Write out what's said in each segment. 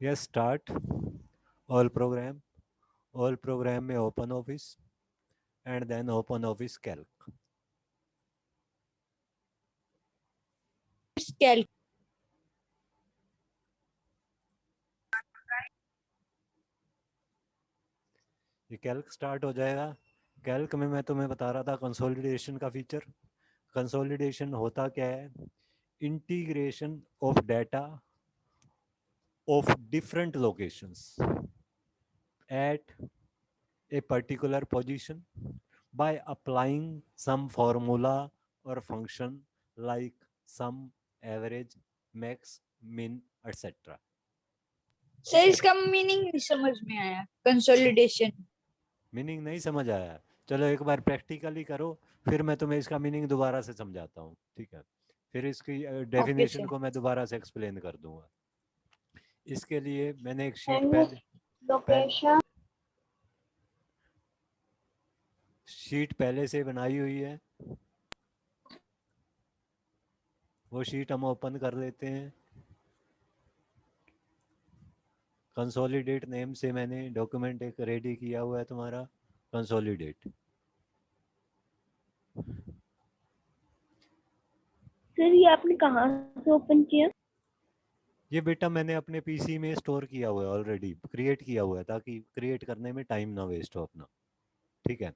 Yes start all program में open office and then open office calc. Calc ये calc start हो जाएगा। Calc में मैं तुम्हें बता रहा था कंसोलिडेशन का फीचर। कंसोलिडेशन होता क्या है? Integration of data of different locations at a particular position by applying some formula or function like sum, average, max, min, etc. Sir ठीक है, इसका मीनिंग नहीं समझ में आया कंसोलिडेशन। मीनिंग नहीं समझ आया? चलो एक बार प्रैक्टिकली करो, फिर मैं तुम्हें इसका मीनिंग दोबारा से समझाता हूँ। ठीक है, फिर इसकी ओके डेफिनेशन सर। को मैं दोबारा से एक्सप्लेन कर दूंगा। इसके लिए मैंने एक लोकेशन शीट पहले से बनाई हुई है। वो शीट हम ओपन कर लेते हैं। कंसोलिडेट नेम से मैंने डॉक्यूमेंट एक रेडी किया हुआ है तुम्हारा, कंसोलिडेट। सर ये आपने कहाँ से ओपन किया? ये बेटा मैंने अपने पीसी में स्टोर किया हुआ है, ऑलरेडी क्रिएट किया हुआ है, ताकि क्रिएट करने में टाइम ना वेस्ट हो अपना। ठीक है,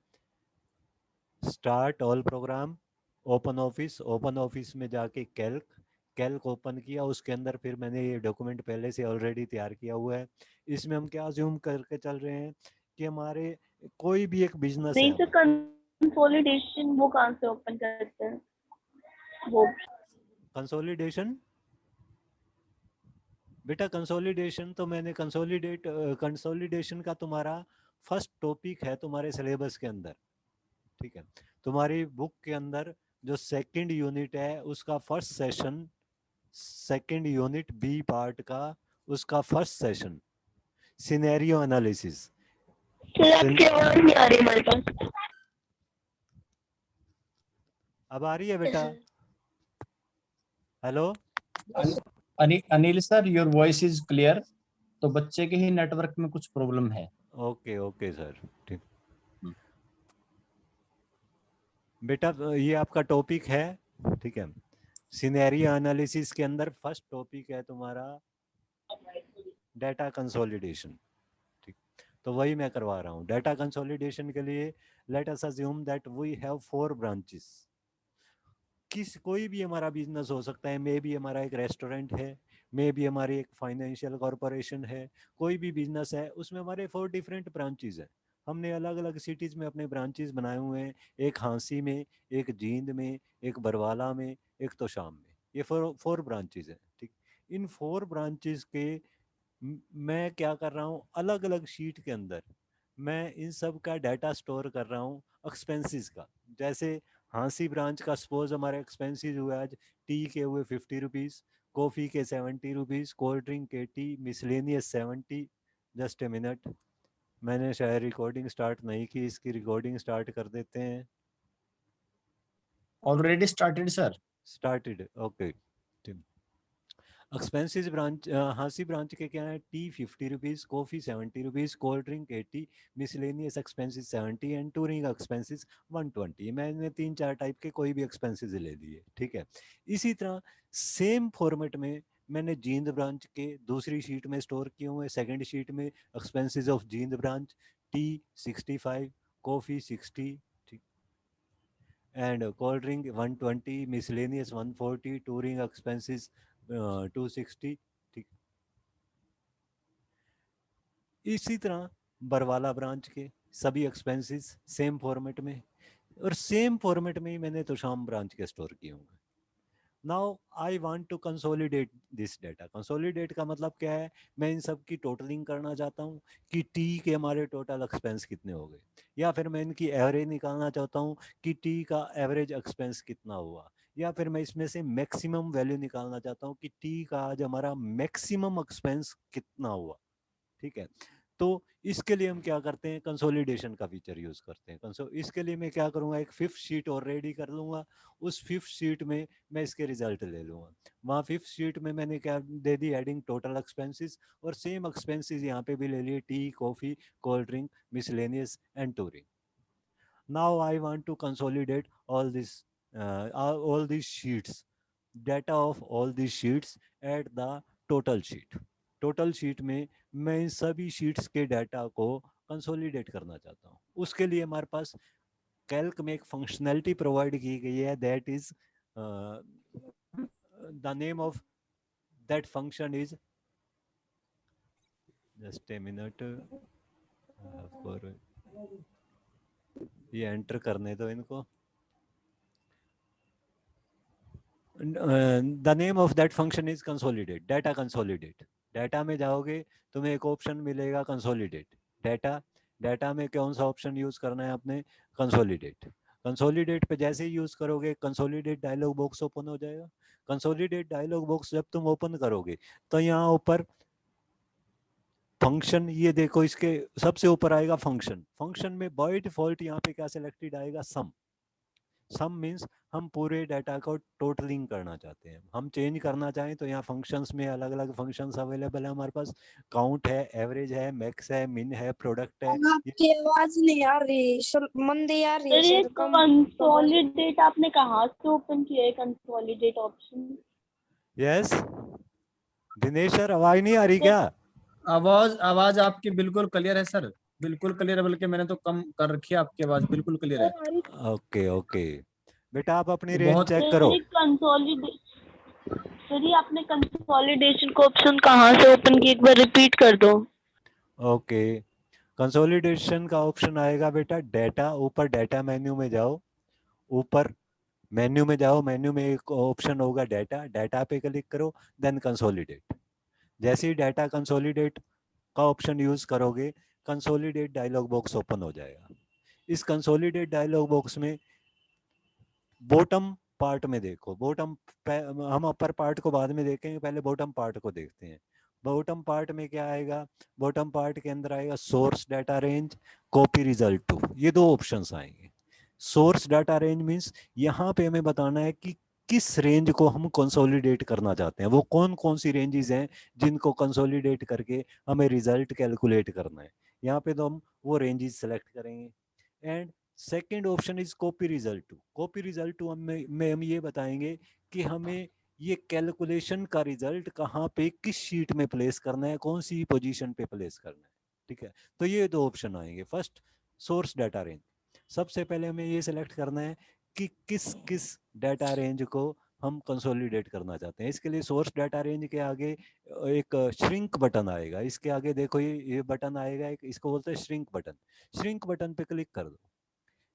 start all programme, open office में जाके कैल्क, कैल्क ओपन किया, उसके अंदर फिर मैंने ये डॉक्यूमेंट पहले से ऑलरेडी तैयार किया हुआ है। इसमें हम क्या अज्यूम करके चल रहे हैं कि हमारे कोई भी एक बिजनेस है नहीं सर, हमारा। कंसोलिडेशन वो कहाँ से ओपन करते हैं वो? कंसोलिडेशन बेटा, कंसोलिडेशन तो मैंने कंसोलिडेशन का तुम्हारा फर्स्ट टॉपिक है तुम्हारे सिलेबस के अंदर। ठीक है, तुम्हारी बुक के अंदर जो सेकंड यूनिट है उसका first session, second unit B part का उसका first session, scenario analysis. Sir आपकी आवाज नहीं आ रही हमारे पास। अब आ रही है बेटा? Hello Anil sir, your voice is clear. तो बच्चे के ही नेटवर्क में कुछ प्रॉब्लम है। ओके ओके सर, ठीक। बेटा ये आपका टॉपिक है, ठीक है। सिनेरियो एनालिसिस के अंदर फर्स्ट टॉपिक है तुम्हारा डाटा कंसोलिडेशन। ठीक, तो वही मैं करवा रहा हूँ। डाटा कंसोलिडेशन के लिए let us assume that we have 4 branches. कोई भी हमारा बिजनेस हो सकता है, मे बी हमारा एक रेस्टोरेंट है, मे बी हमारी एक फाइनेंशियल कॉरपोरेशन है, कोई भी बिजनेस है, उसमें हमारे 4 डिफरेंट ब्रांचेस हैं। हमने अलग अलग सिटीज़ में अपने ब्रांचेस बनाए हुए हैं, एक हाँसी में, एक जींद में, एक बरवाला में, एक तोशाम में। ये 4 ब्रांचेस हैं। ठीक, इन 4 ब्रांचेस के मैं क्या कर रहा हूँ, अलग अलग शीट के अंदर मैं इन सब का डाटा स्टोर कर रहा हूँ एक्सपेंसेस का। जैसे हाँसी ब्रांच का सपोज हमारे एक्सपेंसेस हुए आज, टी के हुए 50 रुपीज़, कॉफ़ी के 70 rupees, cold drink 80, miscellaneous 70। Just a minute, मैंने शायद रिकॉर्डिंग स्टार्ट नहीं की, इसकी रिकॉर्डिंग स्टार्ट कर देते हैं। Already started sir. Started, okay. Expenses branch, हाँसी ब्रांच के क्या है, T 50 rupees, coffee 70 rupees, cold drink 80, miscellaneous expenses 70 and touring expenses 120। मैंने 3-4 टाइप के कोई भी एक्सपेंसेस ले लिए। ठीक है, इसी तरह सेम फॉर्मेट में मैंने जींद ब्रांच के दूसरी शीट में स्टोर किए हुए। सेकंड शीट में expenses of Jind branch, T 65, coffee 60, ठीक, and cold drink 120, miscellaneous 140, touring expenses 260। ठीक, इसी तरह बरवाला ब्रांच के सभी एक्सपेंसेस सेम फॉर्मेट में, और सेम फॉर्मेट में ही मैंने तोशाम ब्रांच के स्टोर किए होंगे। Now I want to consolidate this data. Consolidate का मतलब क्या है, मैं इन सब की टोटलिंग करना चाहता हूँ कि टी के हमारे टोटल एक्सपेंस कितने हो गए, या फिर मैं इनकी एवरेज निकालना चाहता हूँ कि टी का एवरेज एक्सपेंस कितना हुआ, या फिर मैं इसमें से मैक्सिमम वैल्यू निकालना चाहता हूँ कि टी का आज हमारा मैक्सिमम एक्सपेंस कितना हुआ। ठीक है, तो इसके लिए हम क्या करते हैं, कंसोलिडेशन का फीचर यूज करते हैं। इसके लिए मैं क्या करूंगा, एक फिफ्थ शीट और रेडी कर लूंगा। उस फिफ्थ शीट में मैं इसके रिजल्ट ले लूंगा। वहाँ फिफ्थ शीट में मैंने क्या दे दी, एडिंग टोटल एक्सपेंसेस, और सेम एक्सपेंसेस यहाँ पे भी ले लिए, T, coffee, cold drink, miscellaneous and touring. Now I want to consolidate all these sheets, data of all these sheets at the total sheet. Total sheet में मैं इन सभी sheets के डाटा को कंसोलिडेट करना चाहता हूँ। उसके लिए हमारे पास कैल्क में एक फंक्शनैलिटी प्रोवाइड की गई है, that is the name of that function is, just a minute for, ये एंटर करने दो इनको। The name of that function is consolidate, data consolidate. Data में जाओगे तुम्हें एक ऑप्शन मिलेगा कंसोलिडेट डाटा। डाटा में कौन सा ऑप्शन यूज करना है आपने, कंसोलिडेट। कंसोलिडेट पे जैसे ही यूज करोगे कंसोलिडेट डायलॉग बॉक्स ओपन हो जाएगा। कंसोलिडेट डायलॉग बॉक्स जब तुम ओपन करोगे तो यहाँ ऊपर फंक्शन, ये देखो इसके सबसे ऊपर आएगा फंक्शन। फंक्शन में बाय डिफॉल्ट यहाँ पे क्या सिलेक्टेड आएगा, सम। सम मीन्स हम पूरे डाटा को टोटलिंग करना चाहते हैं। हम चेंज करना चाहें तो यहाँ फंक्शंस में अलग अलग फंक्शंस अवेलेबल है हमारे पास। काउंट है, एवरेज है, मैक्स है, मिन है, प्रोडक्ट है। आपकी आवाज नहीं आ रही सर, मंदी आ रही है सर ये सर, कम कंसोलिडेट आपने कहाँ से ओपन किया है, consolidate option? Yes Dinesh sir, आवाज नहीं आ रही क्या? आवाज आवाज आपकी बिल्कुल क्लियर है सर, बिल्कुल क्लियर है, बल्कि मैंने तो कम कर रखी है, आपकी आवाज बिल्कुल क्लियर है। ओके ओके बेटा, आप अपनी ये रेंज बहुत- चेक सर करो। ये सर ये आपने कंसोलिडेशन का ऑप्शन कहाँ से ओपन किया, एक बार रिपीट कर दो। ओके, कंसोलिडेशन का ऑप्शन आएगा बेटा डाटा, ऊपर डाटा मेन्यू में जाओ, ऊपर मेन्यू में जाओ, मेन्यू में एक ऑप्शन होगा डाटा, डाटा पे क्लिक करो, देन कंसोलिडेट। जैसे ही डाटा कंसोलिडेट का ऑप्शन यूज करोगे कंसोलिडेट डायलॉग बॉक्स ओपन हो जाएगा। इस कंसोलिडेट डायलॉग बॉक्स में बॉटम पार्ट में देखो, बॉटम, हम अपर पार्ट को बाद में देखेंगे, पहले बॉटम पार्ट को देखते हैं। बॉटम पार्ट में क्या आएगा, बॉटम पार्ट के अंदर आएगा source data range, copy result to, ये दो ऑप्शंस आएंगे। सोर्स डाटा रेंज मींस यहाँ पे हमें बताना है कि किस रेंज को हम कंसोलिडेट करना चाहते हैं, वो कौन कौन सी रेंजेस हैं जिनको कंसोलिडेट करके हमें रिजल्ट कैलकुलेट करना है। यहाँ पे तो हम वो रेंजेस सेलेक्ट करेंगे। And second option is copy result to. Copy result to में हम ये बताएंगे कि हमें ये कैलकुलेशन का रिजल्ट कहाँ पे किस शीट में प्लेस करना है, कौन सी पोजीशन पे प्लेस करना है। ठीक है, तो ये दो ऑप्शन आएंगे। फर्स्ट सोर्स डाटा रेंज, सबसे पहले हमें ये सिलेक्ट करना है कि किस किस डाटा रेंज को हम कंसोलिडेट करना चाहते हैं। इसके लिए सोर्स डाटा रेंज के आगे एक श्रिंक बटन आएगा, इसके आगे देखो ये बटन आएगा एक, इसको बोलते हैं श्रिंक बटन। श्रिंक बटन पे क्लिक कर दो।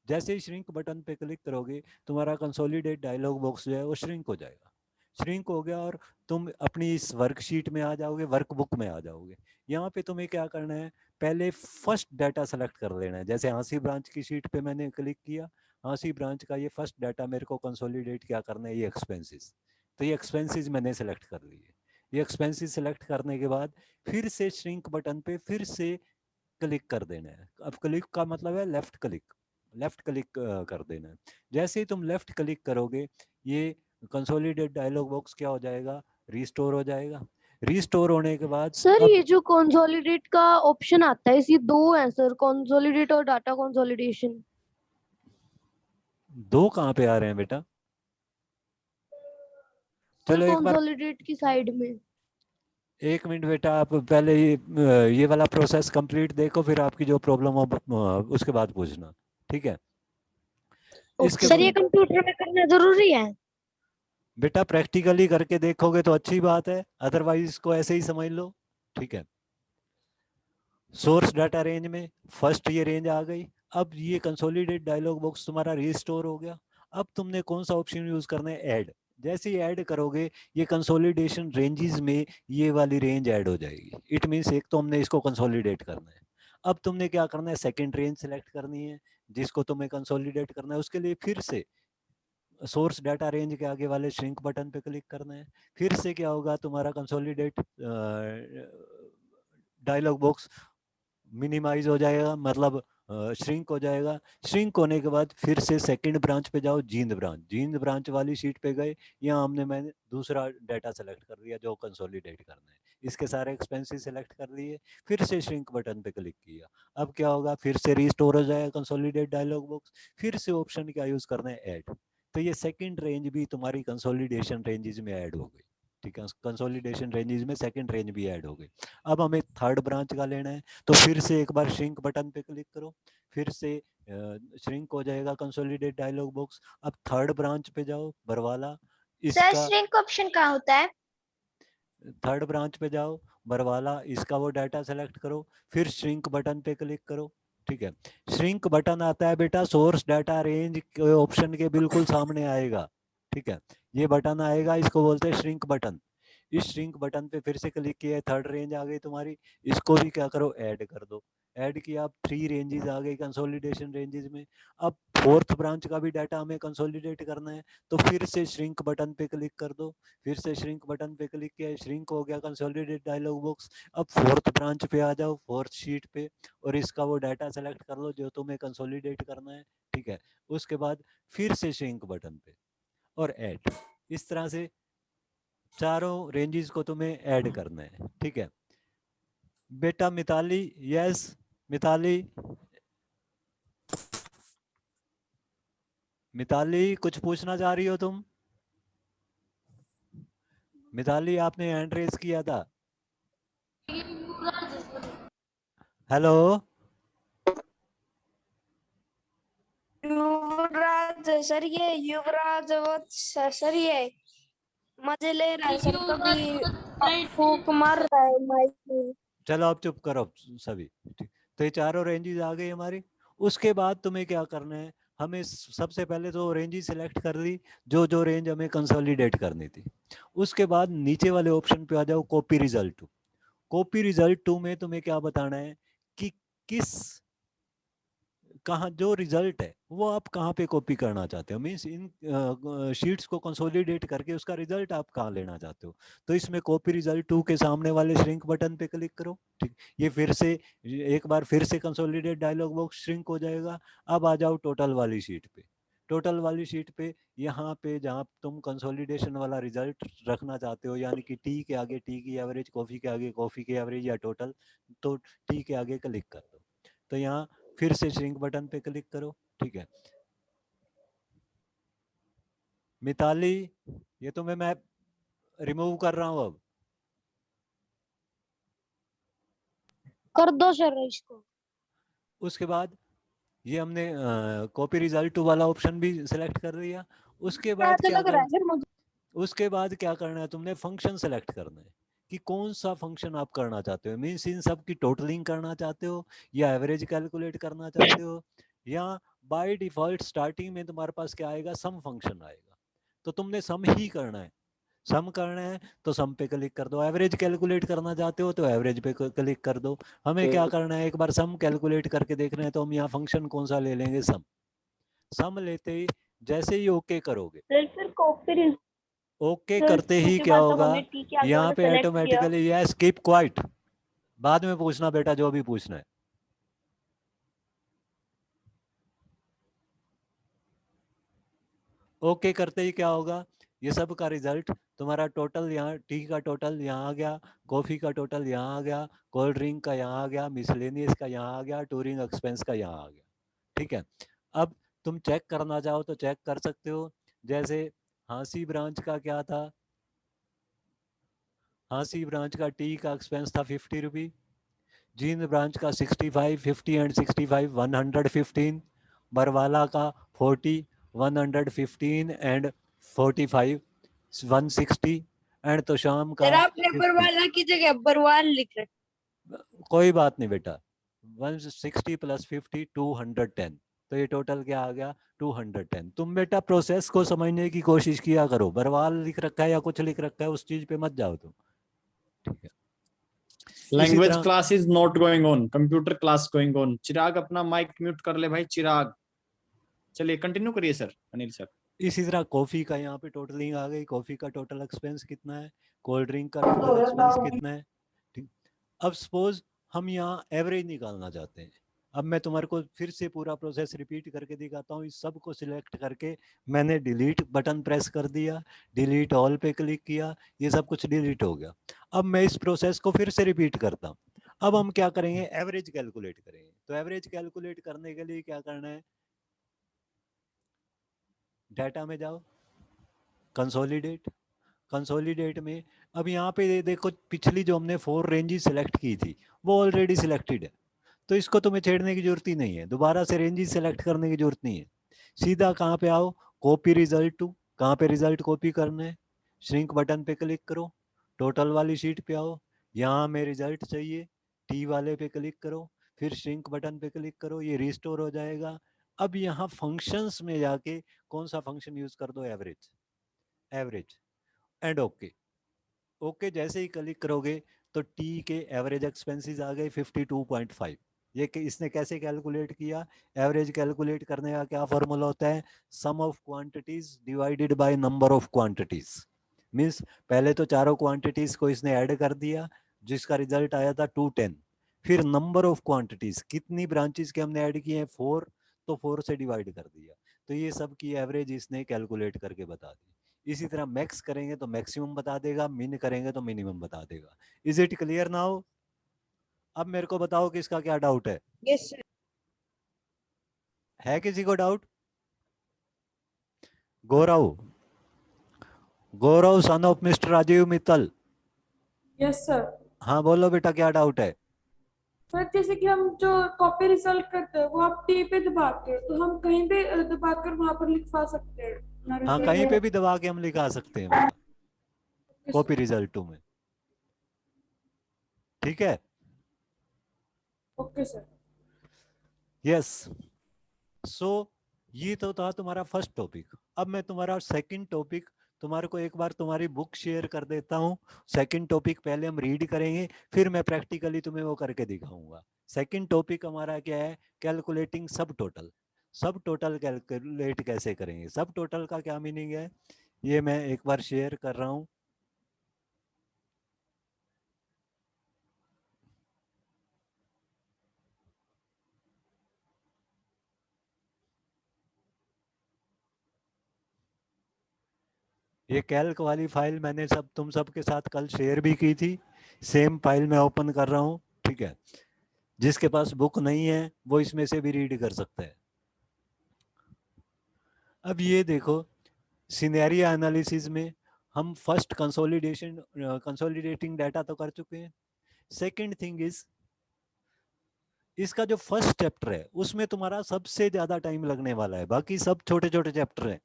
जैसे ही श्रिंक बटन पे क्लिक करोगे तुम्हारा कंसोलिडेट डायलॉग बॉक्स जो है वो श्रिंक हो जाएगा। श्रिंक हो गया और तुम अपनी इस वर्कशीट में आ जाओगे, वर्कबुक में आ जाओगे। यहाँ पे तुम्हें क्या करना है, पहले फर्स्ट डाटा सेलेक्ट कर लेना है। जैसे हाँसी ब्रांच की शीट पे मैंने क्लिक किया, हाँसी ब्रांच का ये फर्स्ट डाटा मेरे को कंसोलिडेट क्या करना है, ये एक्सपेंसेस। तो ये एक्सपेंसेस मैंने सेलेक्ट कर लिए। ये एक्सपेंसेस सेलेक्ट करने के बाद फिर से श्रिंक बटन पे फिर से क्लिक कर देना है। अब क्लिक का मतलब है लेफ्ट क्लिक, लेफ्ट क्लिक कर देना है। जैसे ही तुम लेफ्ट क्लिक करोगे ये कंसोलिडेट डायलॉग बॉक्स क्या हो जाएगा, रिस्टोर हो जाएगा। रिस्टोर होने के बाद सर, अब ये जो कंसोलिडेट का ऑप्शन आता है, इसकी दो है सर, कंसोलिडेट और डाटा कंसोलिडेशन। दो कहाँ पे आ रहे हैं बेटा? सर चलो एक बार, कंसोलिडेट की साइड में। एक मिनट बेटा, आप पहले ये वाला प्रोसेस कंप्लीट देखो, फिर आपकी जो प्रॉब्लम हो उसके बाद पूछना। ठीक है, इसके सर ये कंप्यूटर में करना जरूरी है? बेटा प्रैक्टिकली करके देखोगे तो अच्छी बात है, अदरवाइज इसको ऐसे ही समझ लो। ठीक है, सोर्स डाटा रेंज में फर्स्ट ये रेंज आ गई। अब ये कंसोलिडेट डायलॉग बॉक्स तुम्हारा रिस्टोर हो गया। अब तुमने कौन सा ऑप्शन यूज करना है, ऐड। जैसे ही ऐड करोगे ये कंसोलिडेशन रेंजेस में ये वाली रेंज ऐड हो जाएगी। इट मींस एक तो हमने इसको कंसोलिडेट करना है। अब तुमने क्या करना है, सेकंड रेंज सेलेक्ट करनी है जिसको तुम्हें कंसोलिडेट करना है। उसके लिए फिर से सोर्स डाटा रेंज के आगे वाले श्रिंक बटन पे क्लिक करना है। फिर से क्या होगा, तुम्हारा कंसोलिडेट डायलॉग बॉक्स मिनिमाइज हो जाएगा, मतलब श्रिंक हो जाएगा। श्रिंक होने के बाद फिर से सेकंड ब्रांच पे जाओ, जींद ब्रांच वाली शीट पे गए, यहाँ मैंने दूसरा डाटा सेलेक्ट कर लिया जो कंसोलिडेट करना है, इसके सारे एक्सपेंसेस सेलेक्ट कर लिए, फिर से श्रिंक बटन पे क्लिक किया। अब क्या होगा, फिर से रिस्टोर हो जाएगा कंसोलिडेट डायलॉग बॉक्स, फिर से ऑप्शन क्या यूज करना है, ऐड। तो ये सेकंड रेंज भी तुम्हारी कंसोलिडेशन रेंजेस में ऐड हो गई। ठीक है, कंसोलिडेशन रेंजेस में सेकंड रेंज भी ऐड हो गई। अब हमें थर्ड ब्रांच का लेना है, तो फिर से एक बार श्रिंक बटन पे क्लिक करो, फिर से श्रिंक हो जाएगा कंसोलिडेट डायलॉग बॉक्स। अब थर्ड ब्रांच पे जाओ, बरवाला, सर इसका श्रिंक ऑप्शन कहाँ होता है? थर्ड ब्रांच पे जाओ, बरवाला, इसका वो डाटा सेलेक्ट करो, फिर श्रिंक बटन पे क्लिक करो। ठीक है, श्रिंक बटन आता है बेटा सोर्स डाटा रेंज के ऑप्शन के बिल्कुल सामने आएगा। ठीक है, ये बटन आएगा, इसको बोलते हैं श्रिंक बटन। इस श्रिंक बटन पे फिर से क्लिक किया है, थर्ड रेंज आ गई तुम्हारी, इसको भी क्या करो, ऐड कर दो। ऐड किया, अब 3 रेंजेस आ गई कंसोलिडेशन रेंजेस में। अब फोर्थ ब्रांच का भी डाटा हमें कंसोलिडेट करना है, तो फिर से श्रिंक बटन पे क्लिक कर दो, फिर से श्रिंक बटन पे क्लिक किया, श्रिंक हो गया कंसोलिडेट डायलॉग बॉक्स। अब फोर्थ ब्रांच पे आ जाओ, फोर्थ शीट पे, और इसका वो डाटा सेलेक्ट कर लो जो तुम्हें कंसोलिडेट करना है। ठीक है, उसके बाद फिर से श्रिंक बटन पे और ऐड। इस तरह से चारों रेंजेस को तुम्हें ऐड करना है। ठीक है बेटा, मिताली, यस मिताली, मिताली कुछ पूछना चाह रही हो तुम? मिताली, आपने हैंड रेज किया था। हेलो, युवराज सर, ये युवराज वो सर ये मजे ले रहा है सर, कभी फूक मार रहा है माइक में। चलो अब चुप करो सभी। ठीक, तो ये चारों रेंजेस आ गई हमारी। उसके बाद तुम्हें क्या करना है, हमें सबसे पहले तो रेंजेस सिलेक्ट कर ली जो जो रेंज हमें कंसोलिडेट करनी थी। उसके बाद नीचे वाले ऑप्शन पे आ जाओ, copy result to. Copy result to में तुम्हें क्या बताना है कि किस कहाँ जो रिजल्ट है वो आप कहाँ पे कॉपी करना चाहते हो, मीन्स इन शीट्स को कंसोलिडेट करके उसका रिजल्ट आप कहाँ लेना चाहते हो। तो इसमें कॉपी रिजल्ट टू के सामने वाले श्रिंक बटन पे क्लिक करो। ठीक, ये फिर से एक बार फिर से कंसोलिडेट डायलॉग बॉक्स श्रिंक हो जाएगा। अब आ जाओ टोटल वाली शीट पे। टोटल वाली शीट पे यहाँ पे जहाँ तुम कंसोलिडेशन वाला रिजल्ट रखना चाहते हो, यानी कि टी के आगे टी की एवरेज, कॉफी के आगे कॉफी की एवरेज या टोटल, तो टी के आगे क्लिक कर दो। तो यहाँ फिर से श्रिंक बटन पे क्लिक करो। ठीक है मिताली, ये तुम्हें मैं रिमूव कर रहा हूं अब। कर दो सर इसको। उसके बाद ये हमने कॉपी रिजल्ट टू वाला ऑप्शन भी सिलेक्ट कर लिया। उसके बाद क्या लग रहा है सर मुझे। उसके बाद क्या करना है, तुमने फंक्शन सेलेक्ट करना है कि कौन सा फंक्शन आप करना चाहते हो, मीन्स इन सब की टोटलिंग करना चाहते हो या एवरेज कैलकुलेट करना चाहते हो, या बाय डिफॉल्ट स्टार्टिंग में तुम्हारे पास क्या आएगा, सम फंक्शन आएगा। तो तुमने सम ही करना है। सम करना है तो सम पे क्लिक कर दो, एवरेज कैलकुलेट करना चाहते हो तो एवरेज पे क्लिक कर दो। हमें क्या करना है, एक बार सम कैलकुलेट करके देखना है, तो हम यहाँ फंक्शन कौन सा ले लेंगे, सम। सम लेते ही जैसे ही ओके करोगे, सर कॉपी ओके रिजल्ट करते ही के क्या बाद तो होगा, हमने टी के आगे यहाँ वाला पे सेलेक्ट किया। ऑटोमेटिकली ये स्किप क्वाइट, बाद में पूछना बेटा जो भी पूछना है। ओके करते ही क्या होगा, ये सब का रिजल्ट तुम्हारा टोटल, यहाँ टी का टोटल यहाँ आ गया, कॉफी का टोटल यहाँ आ गया, कोल्ड ड्रिंक का यहाँ आ गया, मिसलेनियस का यहाँ आ गया, टूरिंग एक्सपेंस का यहाँ आ गया। ठीक है, अब तुम चेक करना चाहो तो चेक कर सकते हो। जैसे हाँसी ब्रांच का क्या था, हाँसी ब्रांच का टी का एक्सपेंस था 50 रुपी, जींद ब्रांच का 65, 50 एंड 65 115, बरवाला का 40, 115 एंड 45 160, एंड तो शाम का सर आपने 50। बरवाला की जगह बरवाल लिख रखा। कोई बात नहीं बेटा, 160 प्लस 50 210, तो ये टोटल क्या आ गया, 210। तुम बेटा प्रोसेस को समझने की कोशिश किया करो, बरवाल लिख रखा है या कुछ लिख रखा है उस चीज पे मत जाओ तुम। ठीक है, language class is not going on, computer class going on. Chirag अपना माइक म्यूट कर ले भाई चिराग। चलिए कंटिन्यू करिए सर, अनिल सर। इसी तरह कॉफी का यहाँ पे टोटलिंग आ गई, कॉफी का टोटल एक्सपेंस कितना है, कोल्ड ड्रिंक का टोटल एक्सपेंस कितना है। ठीक, अब सपोज हम यहाँ एवरेज निकालना चाहते हैं। अब मैं तुम्हारे को फिर से पूरा प्रोसेस रिपीट करके दिखाता हूँ। इस सब को सिलेक्ट करके मैंने डिलीट बटन प्रेस कर दिया, डिलीट ऑल पे क्लिक किया, ये सब कुछ डिलीट हो गया। अब मैं इस प्रोसेस को फिर से रिपीट करता हूँ। अब हम क्या करेंगे, एवरेज कैलकुलेट करेंगे। तो एवरेज कैलकुलेट करने के लिए क्या करना है, डाटा में जाओ, कंसोलिडेट, कंसोलिडेट में अब यहाँ पे देखो पिछली जो हमने 4 रेंजेस सिलेक्ट की थी वो ऑलरेडी सिलेक्टेड है, तो इसको तुम्हें छेड़ने की जरूरत ही नहीं है, दोबारा से रेंजेस सिलेक्ट करने की जरूरत नहीं है। सीधा कहाँ पे आओ, कॉपी रिजल्ट टू, कहाँ पे रिजल्ट कॉपी करना है, श्रिंक बटन पे क्लिक करो, टोटल वाली शीट पे आओ, यहाँ हमें रिजल्ट चाहिए, टी वाले पे क्लिक करो, फिर श्रिंक बटन पे क्लिक करो, ये रिस्टोर हो जाएगा। अब यहाँ फंक्शंस में जाके कौन सा फंक्शन यूज कर दो, average, average and okay. Okay जैसे ही क्लिक करोगे तो टी के एवरेज एक्सपेंसेस आ गए 52.5। ये इसने कैसे कैलकुलेट किया, एवरेज कैलकुलेट करने का क्या फॉर्मूला होता है, sum of quantities divided by number of quantities. Means पहले तो चारों क्वांटिटीज को इसने ऐड कर दिया जिसका रिजल्ट आया था 210, फिर नंबर ऑफ क्वांटिटीज, कितनी ब्रांचेस के हमने ऐड किए हैं 4, तो 4 से डिवाइड कर दिया, तो ये सब की एवरेज इसने कैलकुलेट करके बता दी। इसी तरह मैक्स करेंगे तो मैक्सिमम बता देगा, मिन करेंगे तो मिनिमम बता देगा। Is it clear now? अब मेरे को बताओ कि इसका क्या डाउट है, यस सर। है किसी को doubt? Gaurav, Gaurav son of mister Rajeev Mittal. Yes sir. हाँ बोलो बेटा, क्या डाउट है? सर जैसे कि हम जो कॉपी रिजल्ट करते हैं वो आप टी पे दबाते हैं, तो हम कहीं भी दबाकर वहां पर लिखवा सकते हैं अपना हाँ result कहीं में। पे भी दबा के हम लिखा सकते हैं बेटा, कॉपी रिजल्ट टू में, ठीक है? Okay sir. यस। सो ये तो था तुम्हारा फर्स्ट टॉपिक। अब मैं तुम्हारा सेकंड टॉपिक तुम्हारे को एक बार तुम्हारी बुक शेयर कर देता हूँ। सेकंड टॉपिक पहले हम रीड करेंगे, फिर मैं प्रैक्टिकली तुम्हें वो करके दिखाऊंगा। सेकंड टॉपिक हमारा क्या है, कैलकुलेटिंग सब टोटल। सब टोटल कैलकुलेट कैसे करेंगे, सब टोटल का क्या मीनिंग है, ये मैं एक बार शेयर कर रहा हूँ। ये कैल्क वाली फाइल मैंने तुम सबके साथ कल शेयर भी की थी, सेम फाइल मैं ओपन कर रहा हूँ, ठीक है? जिसके पास बुक नहीं है वो इसमें से भी रीड कर सकता है। अब ये देखो, सिनेरियो एनालिसिस में हम फर्स्ट कंसोलिडेटिंग डाटा तो कर चुके हैं। सेकंड थिंग इज, इसका जो फर्स्ट चैप्टर है उसमें तुम्हारा सबसे ज्यादा टाइम लगने वाला है, बाकी सब छोटे छोटे चैप्टर हैं।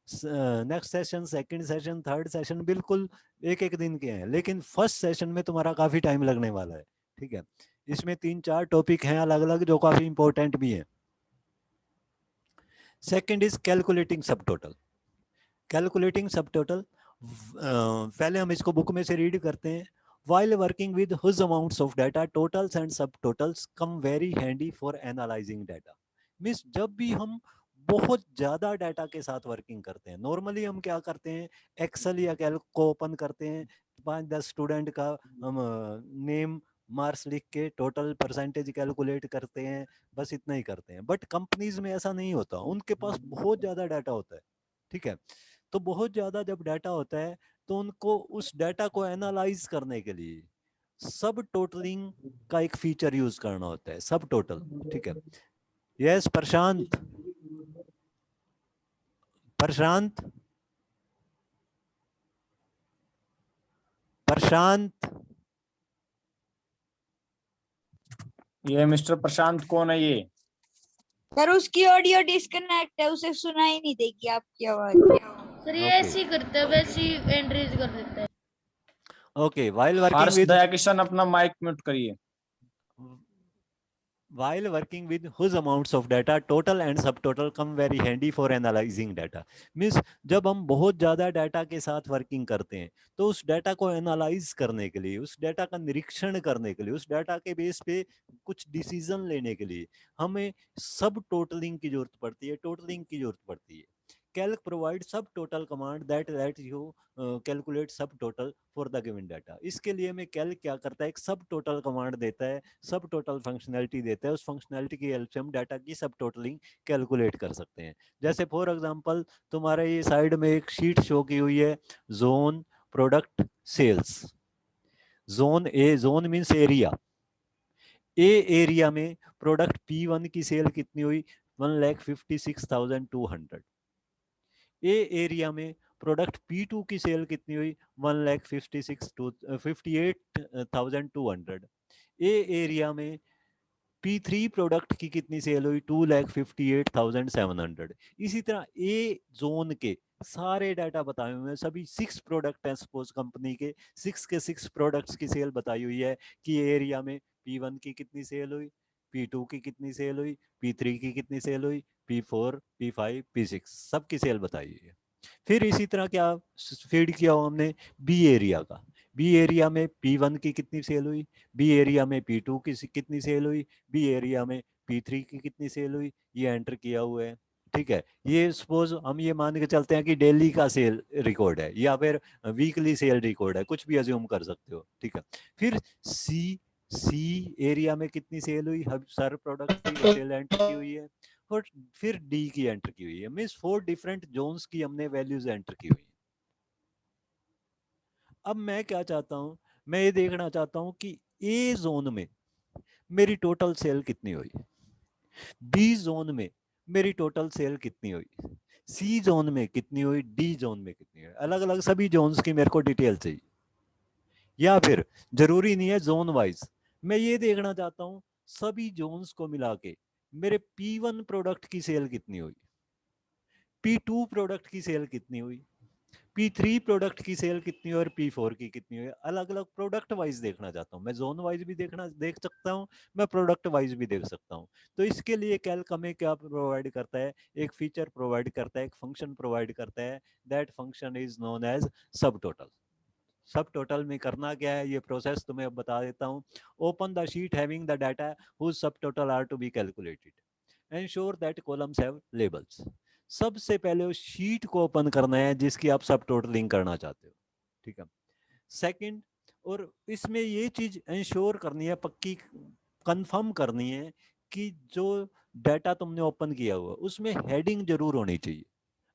Next session, second session, third session बिल्कुल एक एक दिन के हैं, लेकिन फर्स्ट सेशन में तुम्हारा काफी टाइम लगने वाला है, ठीक है? इसमें 3-4 टॉपिक हैं अलग अलग जो काफी इंपॉर्टेंट भी हैं। सेकंड इज कैलकुलेटिंग सब टोटल। कैलकुलेटिंग सब टोटल, पहले हम इसको बुक में से रीड करते हैं। While working with huge amounts of data, totals and subtotals come very handy for analyzing data. Means जब भी हम बहुत ज्यादा डाटा के साथ वर्किंग करते हैं, नॉर्मली हम क्या करते हैं, एक्सेल या कैल्क को ओपन करते हैं, 5-10 स्टूडेंट का हम नेम मार्क्स लिख के टोटल परसेंटेज कैलकुलेट करते हैं, बस इतना ही करते हैं। बट कंपनीज में ऐसा नहीं होता, उनके पास बहुत ज्यादा डाटा होता है, ठीक है? तो बहुत ज्यादा जब डाटा होता है तो उनको उस डाटा को एनालाइज करने के लिए सब टोटलिंग का एक फीचर यूज करना होता है, सब टोटल, ठीक है? यस प्रशांत, प्रशांत, प्रशांत, ये मिस्टर प्रशांत कौन है ये? सर उसकी ऑडियो डिस्कनेक्ट है, उसे सुनाई नहीं देगी आपकी आवाज। सर ये Okay. ऐसे ही करते हैं, वैसे ही एंट्रीज कर देता है। Okay. While working Harsh with, Daya Kishan अपना माइक म्यूट करिए। while working with huge amounts of data, total and subtotal come very handy for analyzing data. Means जब हम बहुत ज्यादा डाटा के साथ वर्किंग करते हैं तो उस डाटा को एनालाइज करने के लिए, उस डाटा का निरीक्षण करने के लिए, उस डाटा के बेस पे कुछ डिसीजन लेने के लिए हमें सब टोटलिंग की जरूरत पड़ती है, टोटलिंग की जरूरत पड़ती है। calc provide subtotal command that let you calculate subtotal for the given data. इसके लिए मैं calc क्या करता है, एक subtotal command देता है, subtotal functionality देता है, उस functionality की हेल्प से हम डाटा की subtotaling कैलकुलेट कर सकते हैं। जैसे फॉर एग्जांपल तुम्हारे ये साइड में एक शीट शो की हुई है, zone product sales, zone A, zone means area, A area में प्रोडक्ट P1 की सेल कितनी हुई, 1,56,200। ए एरिया में प्रोडक्ट P2 की सेल कितनी हुई, 1,58,200। ए एरिया में P3 प्रोडक्ट की कितनी सेल हुई, 2,58,700। इसी तरह ए जोन के सारे डाटा बताए हुए हैं, सभी 6 प्रोडक्ट हैं सपोज कंपनी के, 6 प्रोडक्ट्स की सेल बताई हुई है कि एरिया में P1 की कितनी सेल हुई, P2 की कितनी सेल हुई, P3 की कितनी सेल हुई, P4, P5, P6 सबकी सेल बताई हुई है। फिर इसी तरह क्या फीड किया हुआ हमने, बी एरिया का, बी एरिया में P1 की कितनी सेल हुई, बी एरिया में P2 की कितनी सेल हुई, बी एरिया में P3 की कितनी सेल हुई, ये एंटर किया हुआ है। ठीक है, ये सपोज हम ये मान के चलते हैं कि डेली का सेल रिकॉर्ड है या फिर वीकली सेल रिकॉर्ड है, कुछ भी अज्यूम कर सकते हो। ठीक है, फिर सी एरिया में कितनी सेल हुई, सर प्रोडक्ट की सेल एंटर की हुई है, और फिर डी की एंटर की हुई है। मींस 4 डिफरेंट जोन्स की हमने वैल्यूज एंटर की हुई है। अब मैं क्या चाहता हूं, मैं ये देखना चाहता हूं कि ए जोन में मेरी टोटल सेल कितनी हुई, बी जोन में मेरी टोटल सेल कितनी हुई, सी जोन में कितनी हुई, डी जोन में कितनी हुई, अलग अलग सभी जोन्स की मेरे को डिटेल चाहिए। या फिर जरूरी नहीं है जोन वाइज, मैं ये देखना चाहता हूं सभी जोन्स को मिला के मेरे P1 प्रोडक्ट की सेल कितनी हुई, P2 प्रोडक्ट की सेल कितनी हुई, P3 प्रोडक्ट की सेल कितनी हुई और P4 की कितनी हुई। अलग अलग प्रोडक्ट वाइज देखना चाहता हूं मैं, जोन वाइज भी देख सकता हूं, मैं प्रोडक्ट वाइज भी देख सकता हूं। तो इसके लिए कैल्क हमें क्या प्रोवाइड करता है, एक फीचर प्रोवाइड करता है, एक फंक्शन प्रोवाइड करता है, that function is known as subtotal. Subtotal में करना क्या है, ये प्रोसेस तुम्हें अब बता देता हूँ। Open the sheet having the data whose subtotal are to be calculated, ensure that columns have labels. सबसे पहले उस शीट को ओपन करना है जिसकी आप सब टोटलिंग करना चाहते हो। ठीक है, सेकंड, और इसमें ये चीज एंश्योर करनी है, पक्की कंफर्म करनी है कि जो डाटा तुमने ओपन किया हुआ उसमें हेडिंग जरूर होनी चाहिए।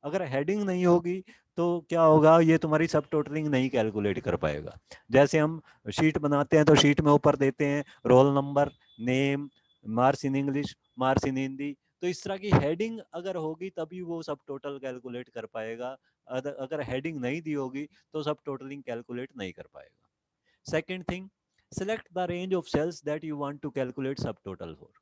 अगर हेडिंग नहीं होगी तो क्या होगा, ये तुम्हारी सब टोटलिंग नहीं कैलकुलेट कर पाएगा। जैसे हम शीट बनाते हैं तो शीट में ऊपर देते हैं roll number, name, marks in English, marks in Hindi, तो इस तरह की हेडिंग अगर होगी तभी वो सब टोटल कैलकुलेट कर पाएगा। अगर हेडिंग नहीं दी होगी तो सब टोटलिंग कैलकुलेट नहीं कर पाएगा। Second thing, select the range of sales that you want to calculate subtotal for.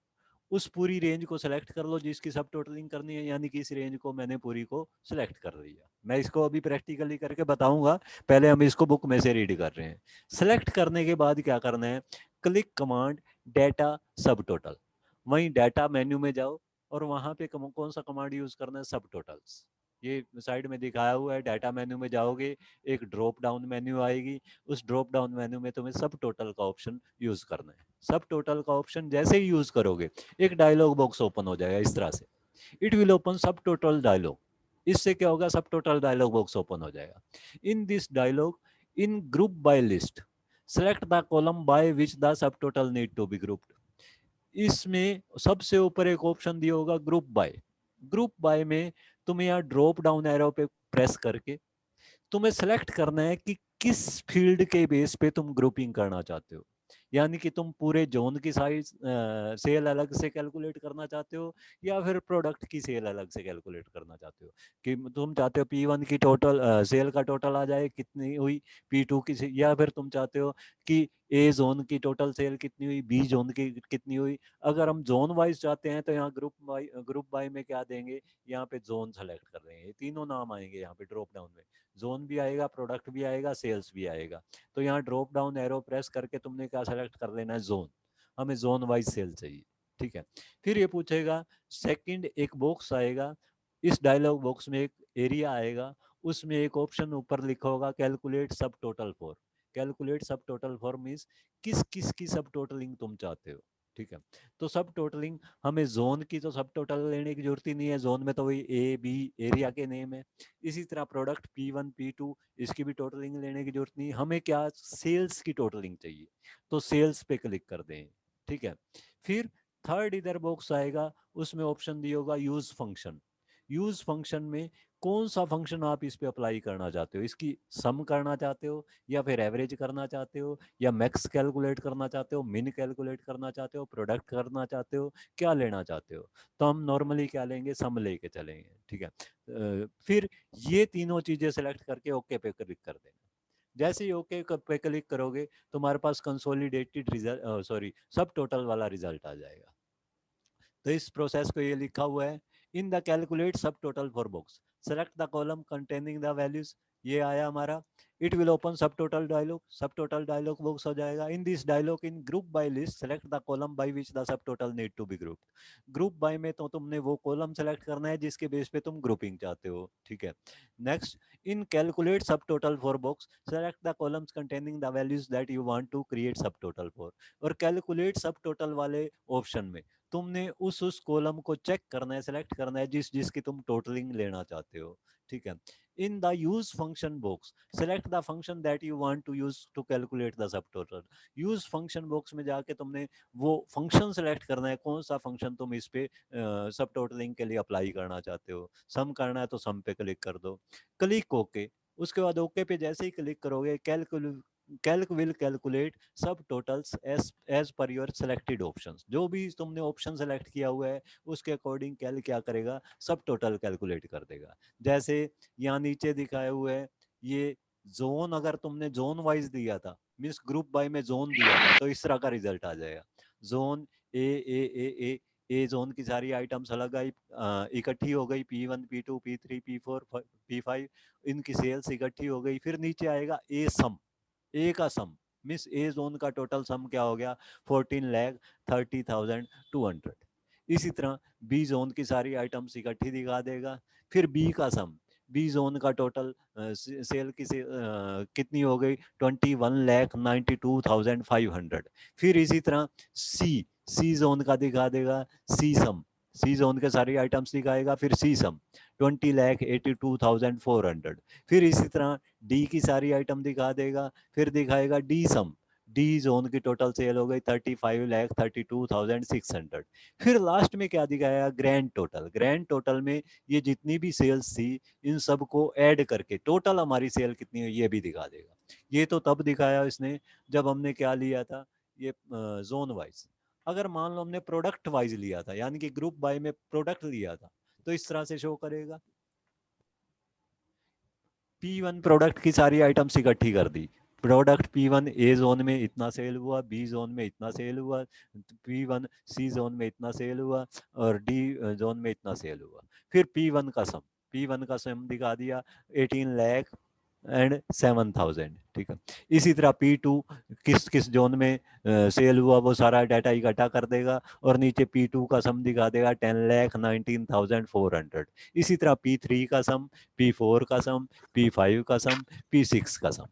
उस पूरी रेंज को सिलेक्ट कर लो जिसकी सब टोटलिंग करनी है, यानी कि इस रेंज को मैंने पूरी को सिलेक्ट कर लिया। मैं इसको अभी प्रैक्टिकली करके बताऊंगा, पहले हम इसको बुक में से रीड कर रहे हैं। सिलेक्ट करने के बाद क्या करना है, क्लिक कमांड डेटा सब टोटल, वहीं डाटा मेन्यू में जाओ और वहां पे कौन सा कमांड यूज करना है, सब टोटल्स। ये साइड में दिखाया हुआ है, डाटा मेन्यू में जाओगे, एक ड्रॉप डाउन मेन्यू आएगी, उस ड्रॉप डाउन मेन्यू में तुम्हें सब टोटल का ऑप्शन यूज करना है। सब टोटल का ऑप्शन जैसे ही यूज करोगे एक डायलॉग बॉक्स ओपन हो जाएगा इस तरह से, it will open subtotal dialogue. इससे क्या होगा, सब टोटल डायलॉग बॉक्स ओपन हो जाएगा। In this dialog, in group by list, select the column by which the subtotal need to be grouped. इसमें सबसे ऊपर एक ऑप्शन दिया होगा ग्रुप बाय। ग्रुप बाय में तुम्हें यहाँ ड्रॉप डाउन एरो पे प्रेस करके तुम्हें सेलेक्ट करना है कि किस फील्ड के बेस पे तुम ग्रुपिंग करना चाहते हो। यानी कि तुम पूरे जोन की साइज सेल अलग से कैलकुलेट करना चाहते हो या फिर प्रोडक्ट की सेल अलग से कैलकुलेट करना चाहते हो, कि तुम चाहते हो P1 की टोटल सेल का टोटल आ जाए कितनी हुई, P2 की या फिर तुम चाहते हो कि ए जोन की टोटल सेल कितनी हुई, बी जोन की कितनी हुई। अगर हम जोन वाइज चाहते हैं तो यहाँ ग्रुप बाय में क्या देंगे, यहाँ पे जोन सेलेक्ट कर देंगे, तीनों नाम आएंगे यहाँ पे ड्रॉप डाउन में, जोन भी आएगा, प्रोडक्ट भी आएगा, सेल्स भी आएगा। तो यहाँ ड्रॉप डाउन एरो प्रेस करके तुमने क्या सेलेक्ट कर लेना है, जोन। हमें जोन वाइज सेल चाहिए। ठीक है, फिर ये पूछेगा, सेकंड एक बॉक्स आएगा, इस डायलॉग बॉक्स में एक एरिया आएगा, उसमें एक ऑप्शन ऊपर लिखा होगा calculate subtotal for. Calculate subtotal for means किस किस की सब टोटलिंग तुम चाहते हो। ठीक है। तो सब टोटलिंग, हमें जोन की तो सब टोटल लेने की जरूरत ही नहीं है, जोन में तो वही ए बी एरिया के नेम है। इसी तरह प्रोडक्ट P1 P2 इसकी भी टोटलिंग लेने की जरूरत नहीं, हमें क्या सेल्स की टोटलिंग चाहिए, तो सेल्स पे क्लिक कर दें। ठीक है। फिर थर्ड इधर बॉक्स आएगा, उसमें ऑप्शन दिया होगा यूज फंक्शन। यूज फंक्शन में कौन सा फंक्शन आप इस पे अप्लाई करना चाहते हो, इसकी सम करना चाहते हो, या फिर एवरेज करना चाहते हो, या मैक्स कैलकुलेट करना चाहते हो, मिन कैलकुलेट करना चाहते हो, प्रोडक्ट करना चाहते हो, क्या लेना चाहते हो। तो हम नॉर्मली क्या लेंगे, सम लेके चलेंगे। ठीक है। फिर ये तीनों चीजें सेलेक्ट करके ओके पे क्लिक कर देना। जैसे ही ओके पे क्लिक करोगे तुम्हारे पास consolidated result, sorry, subtotal वाला रिजल्ट आ जाएगा। तो इस प्रोसेस को ये लिखा हुआ है, in the calculate subtotal for box select the column containing the values, ये आया हमारा। It will open subtotal dialog, subtotal dialog box हो जाएगा। In this dialog in group by list select the column by which the subtotal need to be group. Group by में तो तुमने वो column select करना है जिसके base पे तुम ग्रुपिंग चाहते हो। ठीक है। Next, in calculate subtotal for box select the columns containing the values that you want to create subtotal for. और कैलकुलेट सब टोटल वाले ऑप्शन में तुमने उस कॉलम को चेक करना है, सेलेक्ट करना है जिसकी तुम टोटलिंग लेना चाहते हो। ठीक है। In the use function box select the function that you want to use to calculate the subtotal. Use function box में जाके तुमने वो फंक्शन सेलेक्ट करना है, कौन सा फंक्शन तुम इस पे सब टोटलिंग के लिए अप्लाई करना चाहते हो। सम करना है तो सम पे क्लिक कर दो, क्लिक ओके। उसके बाद ओके पे जैसे ही क्लिक करोगे calc will calculate subtotals as per your selected options. जो भी तुमने ऑप्शन सेलेक्ट किया हुआ है उसके अकॉर्डिंग कैल क्या करेगा, सब टोटल कैलकुलेट कर देगा। जैसे यहाँ नीचे दिखाए हुए है, ये जोन अगर तुमने जोन वाइज दिया था, मीन्स ग्रुप बाय में जोन दिया था, तो इस तरह का रिजल्ट आ जाएगा। जोन ए ए जोन की सारी आइटम्स अलग आई, इकट्ठी हो गई, P1 P2 P3 P4 P5, इनकी सेल्स इकट्ठी हो गई। फिर नीचे आएगा ए सम, ए का सम, मिस ए जोन का टोटल सम क्या हो गया, 14,30,200। इसी तरह बी जोन की सारी आइटम्स इकट्ठी दिखा देगा। फिर बी का सम, बी जोन का टोटल सेल की कितनी हो गई, 21,92,500। फिर इसी तरह सी जोन का दिखा देगा, सी सम, सी जोन के सारी आइटम्स दिखाएगा। फिर सी सम 20,82,400। फिर इसी तरह डी की सारी आइटम दिखा देगा। फिर दिखाएगा डी सम, डी जोन की टोटल सेल हो गई 35,32,600। फिर लास्ट में क्या दिखाया, ग्रैंड टोटल। ग्रैंड टोटल में ये जितनी भी सेल्स थी इन सब को ऐड करके टोटल हमारी सेल कितनी हुई ये भी दिखा देगा। ये तो तब दिखाया इसने जब हमने क्या लिया था, ये जोन वाइज। अगर मान लो हमने प्रोडक्ट वाइज लिया था, यानी कि ग्रुप बाय में प्रोडक्ट लिया था, तो इस तरह से शो करेगा। P1 प्रोडक्ट की सारी आइटम्स इकट्ठी कर दी। प्रोडक्ट P1 ए जोन में इतना सेल हुआ, बी जोन में इतना सेल हुआ, P1 सी जोन में इतना सेल हुआ, और डी जोन में इतना सेल हुआ। फिर P1 का सम, P1 का सम दिखा दिया 18,07,000। ठीक है। इसी तरह P2 किस किस जोन में सेल हुआ वो सारा डाटा इकट्ठा कर देगा, और नीचे P2 का सम दिखा देगा 10,19,400। इसी तरह P3 का सम, P4 का सम, P5 का सम, P6 का सम,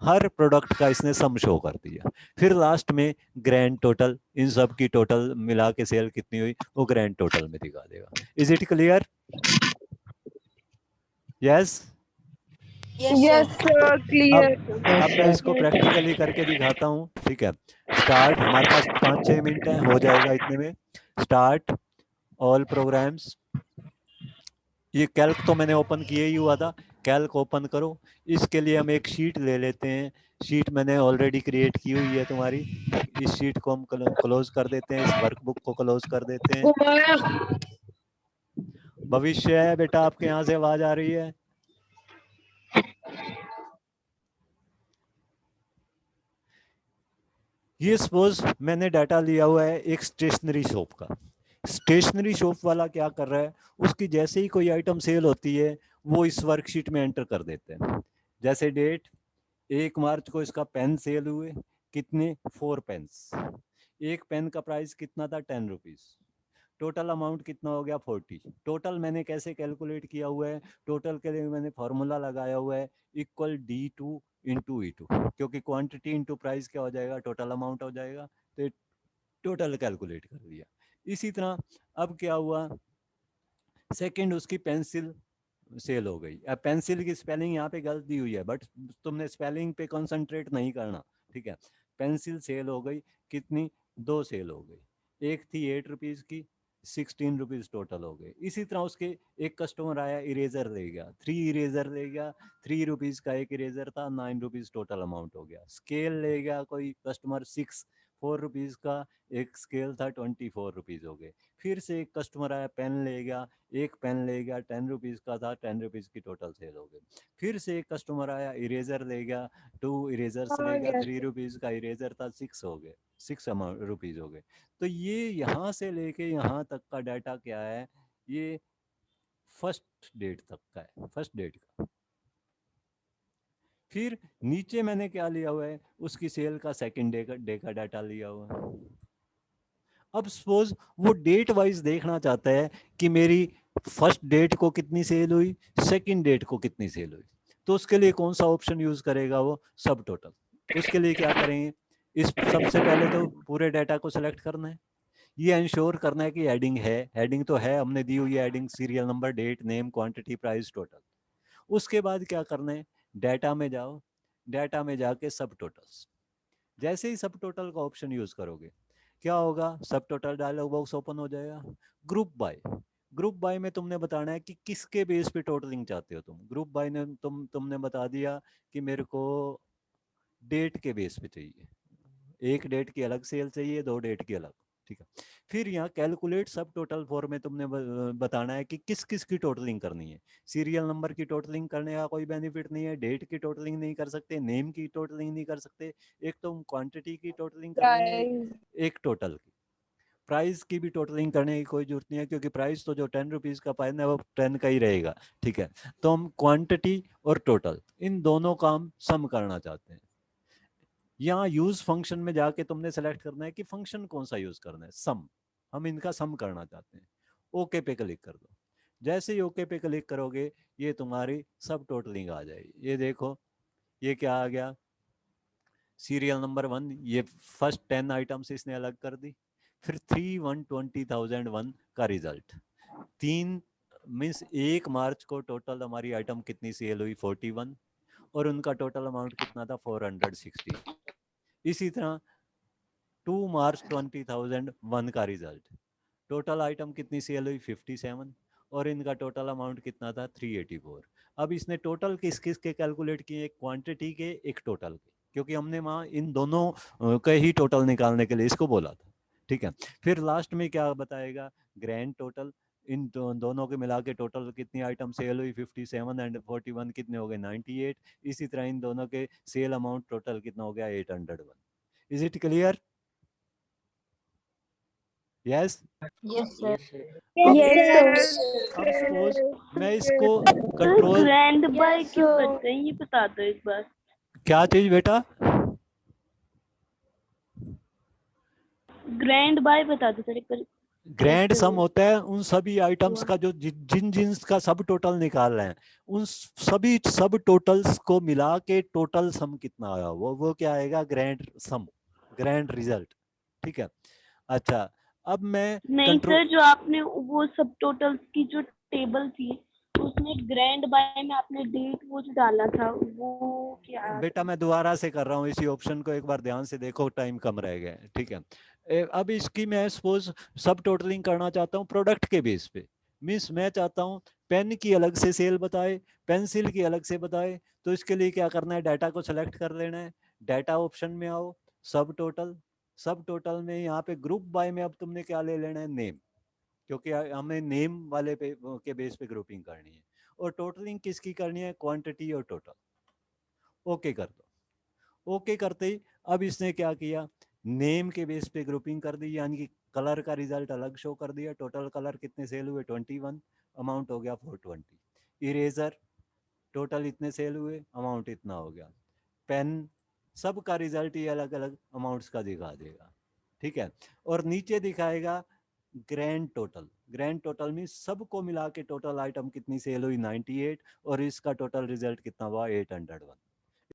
हर प्रोडक्ट का इसने सम शो कर दिया। फिर लास्ट में ग्रैंड टोटल, इन सब की टोटल मिला के सेल कितनी हुई वो ग्रैंड टोटल में दिखा देगा। Is it clear? Yes. Yes sir, clear. अब मैं इसको प्रैक्टिकली करके दिखाता हूँ। ठीक है। स्टार्ट, हमारे पास 5-6 मिनट है, हो जाएगा इतने में। Start all programmes. ये कैल्क तो मैंने ओपन किया ही हुआ था, कैल्क ओपन करो। इसके लिए हम एक शीट ले लेते हैं, शीट मैंने ऑलरेडी क्रिएट की हुई है तुम्हारी। इस शीट को हम क्लोज कर देते हैं, इस वर्कबुक को क्लोज कर देते हैं। भविष्य है बेटा, आपके यहाँ से आवाज आ रही है? ये सपोज मैंने डाटा लिया हुआ है एक स्टेशनरी शॉप का। स्टेशनरी शॉप वाला क्या कर रहा है, उसकी जैसे ही कोई आइटम सेल होती है वो इस वर्कशीट में एंटर कर देते हैं। जैसे डेट 1 मार्च को इसका पेन सेल हुए, कितने, 4 पेन्स। एक पेन का प्राइस कितना था, 10 रुपीज। टोटल अमाउंट कितना हो गया, 40। टोटल मैंने कैसे कैलकुलेट किया हुआ है, टोटल के लिए मैंने फॉर्मूला लगाया हुआ है इक्वल D2 × E2, क्योंकि क्वांटिटी इंटू प्राइस क्या हो जाएगा, टोटल अमाउंट हो जाएगा। तो टोटल कैलकुलेट कर दिया। इसी तरह अब क्या हुआ, सेकंड उसकी पेंसिल सेल हो गई। अब पेंसिल की स्पेलिंग यहाँ पे गलत दी हुई है, बट तुमने स्पेलिंग पे कंसंट्रेट नहीं करना, ठीक है। पेंसिल सेल हो गई, कितनी, 2 सेल हो गई, एक थी 8 रुपीज़ की, 16 रुपीज़ टोटल हो गए। इसी तरह उसके एक कस्टमर आया, इरेजर ले गया, 3 इरेजर ले गया, 3 रुपीज़ का एक इरेजर था, 9 रुपीज़ टोटल अमाउंट हो गया। स्केल ले गया कोई कस्टमर 4 रुपीज़ का एक स्केल था, 24 रुपीज़ हो गए। फिर से एक कस्टमर आया, पेन ले गया, एक पेन ले गया, 10 रुपीज़ का था, 10 रुपीज़ की टोटल सेल हो गई। फिर से एक कस्टमर आया, इरेजर ले गया, 2 इरेजर्स ले गया, 3 रुपीज़ का इरेजर था, 6 हो गए, 6 अमाउंट रुपीज़ हो गए। तो ये यहाँ से लेके यहाँ तक का डाटा क्या है, ये फर्स्ट डेट तक का है, फर्स्ट डेट का। फिर नीचे मैंने क्या लिया हुआ है, उसकी सेल का सेकंड डे का डाटा लिया हुआ है। अब सपोज वो डेट वाइज देखना चाहता है कि मेरी फर्स्ट डेट को कितनी सेल हुई, सेकंड डेट को कितनी सेल हुई, तो उसके लिए कौन सा ऑप्शन यूज करेगा वो, सब टोटल। उसके लिए क्या करेंगे, इस सबसे पहले तो पूरे डाटा को सिलेक्ट करना है, ये इंश्योर करना है कि हेडिंग है, हेडिंग तो है, हमने दी हुई है heading, serial number, date, name, quantity, price, total. उसके बाद क्या करना है, डाटा में जाओ, डाटा में जाके सब टोटल्स, जैसे ही सब टोटल का ऑप्शन यूज करोगे क्या होगा, सब टोटल डायलॉग बॉक्स ओपन हो जाएगा। ग्रुप बाय, ग्रुप बाय में तुमने बताना है कि किसके बेस पे टोटलिंग चाहते हो तुम। ग्रुप बाय ने तुमने बता दिया कि मेरे को डेट के बेस पे चाहिए, एक डेट की अलग सेल चाहिए, 2 डेट की अलग, ठीक है। फिर यहाँ कैलकुलेट सब टोटल फॉर में तुमने बताना है कि किस किस की टोटलिंग करनी है। सीरियल नंबर की टोटलिंग करने का कोई बेनिफिट नहीं है, डेट की टोटलिंग नहीं कर सकते, नेम की टोटलिंग नहीं कर सकते, एक तो क्वांटिटी की टोटलिंग करनी है, एक टोटल की। प्राइस की भी टोटलिंग करने की कोई जरूरत नहीं है, क्योंकि प्राइस तो जो 10 रुपीज़ का पाइन है वो 10 का ही रहेगा, ठीक है। तो हम क्वांटिटी और टोटल इन दोनों का हम सम करना चाहते हैं। यहाँ यूज फंक्शन में जाके तुमने सेलेक्ट करना है कि फंक्शन कौन सा यूज करना है, सम, हम इनका सम करना चाहते हैं। ओके पे क्लिक कर दो। जैसे ही ओके पे क्लिक करोगे ये तुम्हारी सब टोटलिंग आ जाएगी। ये देखो ये क्या आ गया, सीरियल नंबर 1, ये फर्स्ट 10 आइटम्स इसने अलग कर दी। फिर 3,120,001 का रिजल्ट, 3 मीन्स 1 मार्च को टोटल हमारी आइटम कितनी सेल हुई, 41, और उनका टोटल अमाउंट कितना था, 460। इसी तरह 2 मार्च 20,001 का रिजल्ट, टोटल आइटम कितनी सेल हुई, 57, और इनका टोटल अमाउंट कितना था, 384। अब इसने टोटल किस किस के कैलकुलेट किए, एक क्वांटिटी के, एक टोटल के, क्योंकि हमने वहाँ इन दोनों के ही टोटल निकालने के लिए इसको बोला था, ठीक है। फिर लास्ट में क्या बताएगा, ग्रैंड टोटल, इन दोनों के मिला के टोटल कितनी आइटम सेल हुई, 57 एंड 41 कितने हो गए, 98। इसी तरह इन दोनों के सेल अमाउंट टोटल कितना हो गया, 801। Is it clear? Yes. Yes sir. अब सपोज मैं इसको कंट्रोल, ग्रैंड बाय क्यों करते हैं ये बता दो एक बार। क्या चीज बेटा, ग्रैंड बाय बता दो सर एक बार। ग्रैंड सम होता है उन सभी आइटम्स का जो जिन जिन का सब टोटल निकाल रहे हैं, उन सभी सब टोटल्स को मिला के टोटल सम कितना आया वो क्या आएगा, ग्रैंड सम, ग्रैंड रिजल्ट, ठीक है। अच्छा अब मैं नहीं सर, जो आपने वो सब टोटल्स की जो टेबल थी उसमें ग्रैंड बाय में आपने डेट वो जो डाला था वो क्या, बेटा मैं दोबारा से कर रहा हूँ, इसी ऑप्शन को एक बार ध्यान से देखो, टाइम कम रह गया है, ठीक है। अब इसकी मैं सपोज सब टोटलिंग करना चाहता हूँ प्रोडक्ट के बेस पे, मीन्स मैं चाहता हूँ पेन की अलग से सेल बताए, पेंसिल की अलग से बताए। तो इसके लिए क्या करना है, डाटा को सिलेक्ट कर लेना है, डाटा ऑप्शन में आओ, सब टोटल, सब टोटल में यहाँ पे ग्रुप बाय में अब तुमने क्या ले लेना है, नेम, क्योंकि हमें नेम वाले पे के बेस पे ग्रुपिंग करनी है। और टोटलिंग किसकी करनी है, क्वांटिटी और टोटल। ओके कर दो। ओके करते ही अब इसने क्या किया, नेम के बेस पे ग्रुपिंग कर दी, यानी कि कलर का रिजल्ट अलग शो कर दिया। टोटल कलर कितने सेल हुए, 21, अमाउंट हो गया 420। इरेजर टोटल इतने सेल हुए, अमाउंट इतना हो गया। पेन सब का रिजल्ट ये अलग अलग अमाउंट्स का दिखा देगा, ठीक है। और नीचे दिखाएगा ग्रैंड टोटल, ग्रैंड टोटल में सबको मिला के टोटल आइटम कितनी सेल हुई, 98, और इसका टोटल रिजल्ट कितना हुआ, 801।